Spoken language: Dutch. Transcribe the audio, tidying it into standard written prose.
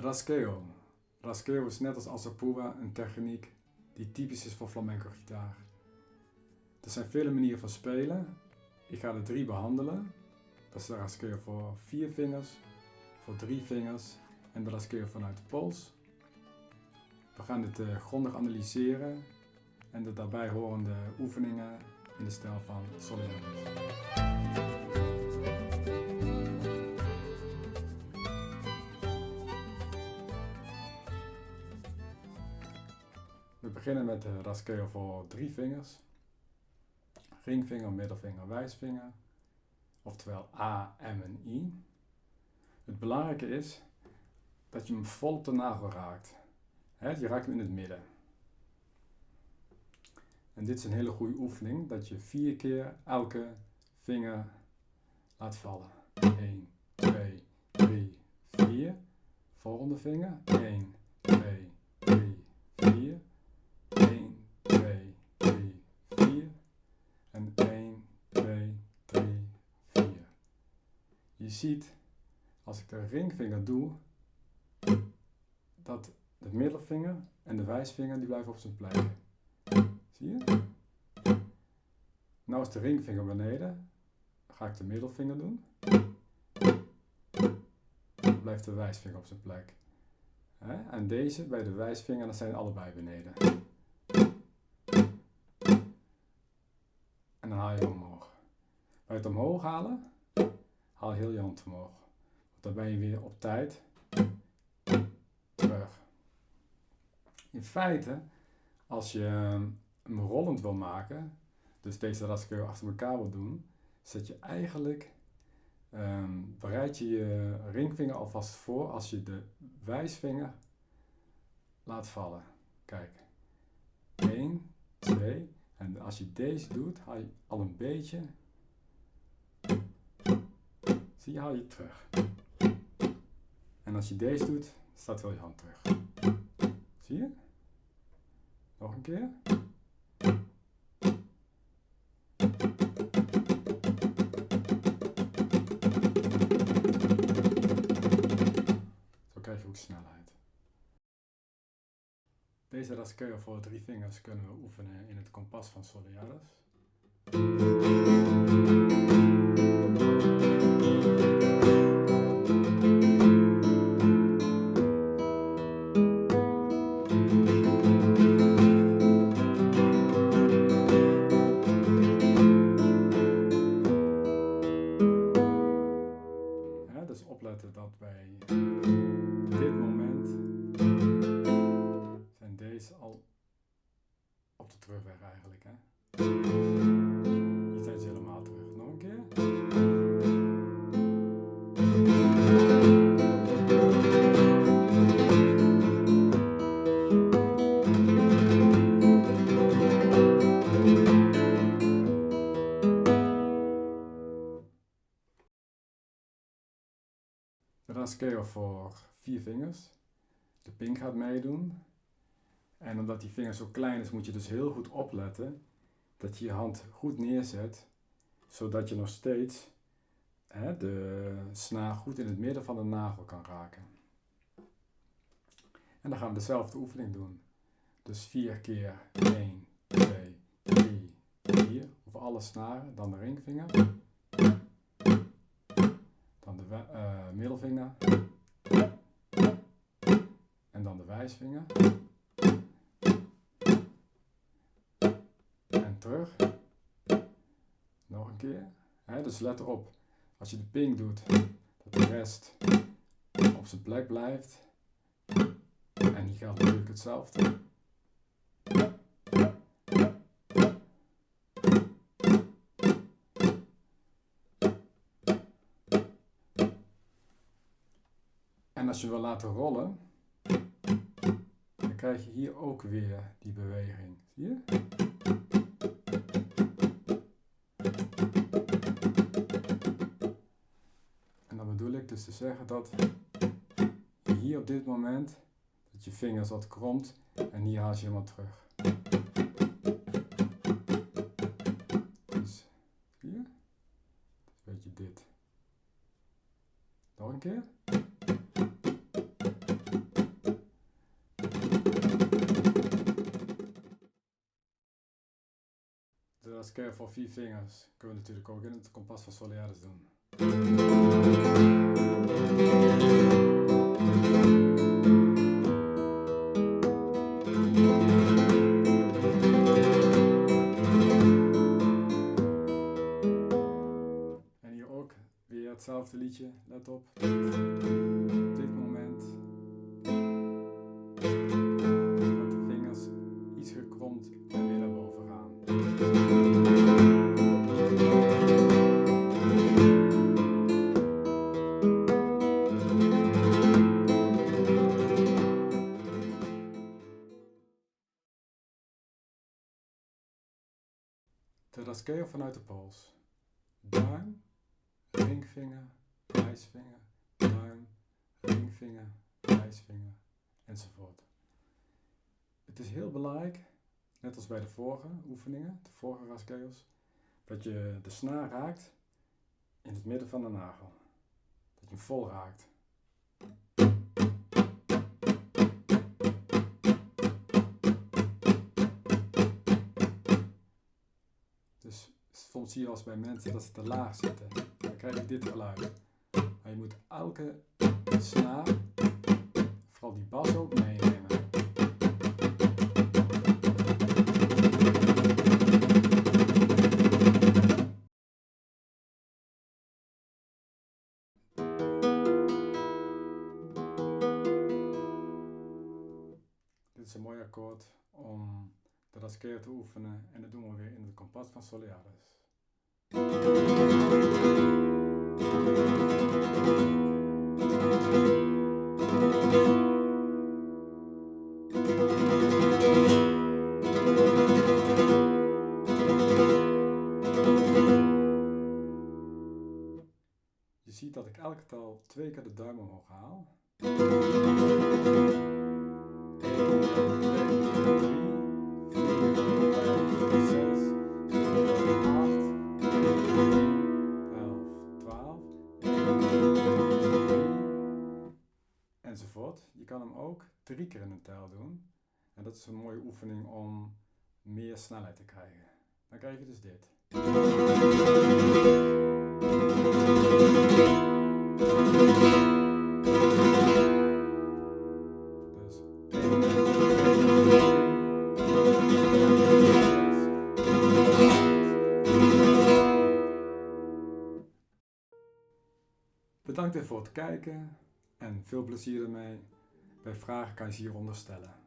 Rasgueo. Rasgueo is net als Asapura een techniek die typisch is voor flamenco gitaar. Er zijn vele manieren van spelen. Ik ga er 3 behandelen. Dat is de Rasgueo voor 4 vingers, voor 3 vingers en de Rasgueo vanuit de pols. We gaan dit grondig analyseren en de daarbij horende oefeningen in de stijl van Soleares. We beginnen met de Rasgueo voor 3 vingers. Ringvinger, middelvinger, wijsvinger. Oftewel A, M en I. Het belangrijke is dat je hem vol op de nagel raakt. Je raakt hem in het midden. En dit is een hele goede oefening, dat je 4 keer elke vinger laat vallen. 1, 2, 3, 4. Volgende vinger. 1, 2, 3, 4. 1, 2, 3, 4. En 1, 2, 3, 4. Je ziet, als ik de ringvinger doe, dat de middelvinger en de wijsvinger die blijven op zijn plek. Zie je? Nou is de ringvinger beneden. Ga ik de middelvinger doen. Dan blijft de wijsvinger op zijn plek. En deze bij de wijsvinger, dan zijn allebei beneden. En dan haal je hem omhoog. Bij het omhoog halen, haal heel je hand omhoog. Want dan ben je weer op tijd terug. In feite, als je hem rollend wil maken, dus deze Rasgueo achter elkaar wil doen, zet je eigenlijk, bereid je je ringvinger alvast voor als je de wijsvinger laat vallen. Kijk, 1, 2, en als je deze doet, haal je al een beetje, zie je, haal je terug. En als je deze doet, staat heel je hand terug. Zie je? Nog een keer. Zo krijg je ook snelheid. Deze Rasgueo voor 3 vingers kunnen we oefenen in het kompas van Soleares. Dus opletten dat bij dit moment zijn deze al op de terugweg eigenlijk. Hier zijn ze helemaal terug. Nog een keer. De Rasgueo voor 4 vingers. De pink gaat meedoen. En omdat die vinger zo klein is, moet je dus heel goed opletten dat je je hand goed neerzet, zodat je nog steeds de snaar goed in het midden van de nagel kan raken. En dan gaan we dezelfde oefening doen. Dus 4 keer 1, 2, 3, 4 over alle snaren, dan de ringvinger, dan de middelvinger en dan de wijsvinger. En terug. Nog een keer. Dus let erop, als je de pink doet, dat de rest op zijn plek blijft. En hier geldt natuurlijk hetzelfde. En als je wil laten rollen, dan krijg je hier ook weer die beweging. Zie je? En dan bedoel ik dus te zeggen dat hier op dit moment, dat je vingers wat kromt en hier haal je helemaal terug. Dus, zie je? Dus een beetje dit. Nog een keer. rascade voor 4 vingers kunnen we natuurlijk ook in het kompas van Soleares doen. En hier ook weer hetzelfde liedje, let op. Op dit moment dat de vingers iets gekromd en weer naar boven gaan. De rascade vanuit de pols. Duim, ringvinger, wijsvinger, duim, ringvinger, wijsvinger, enzovoort. Het is heel belangrijk, net als bij de vorige oefeningen, de vorige rascade's, dat je de snaar raakt in het midden van de nagel. Dat je hem vol raakt. Dus soms zie je als bij mensen dat ze te laag zitten. Dan krijg je dit geluid. Maar je moet elke snaar, vooral die bas ook, meenemen. Dit is een mooi akkoord om de rascade te oefenen en dat doen we weer in het kompas van Soleares. Je ziet dat ik elke tel 2 keer de duim omhoog haal. 1, 2, 3, 4, 5, 6, 7, 8, 9, 11, 12, 1, 2, 3, enzovoort. Je kan hem ook 3 keer in een tel doen. En dat is een mooie oefening om meer snelheid te krijgen. Dan krijg je dus dit. Bedankt weer voor het kijken en veel plezier ermee. Bij vragen kan je ze hieronder stellen.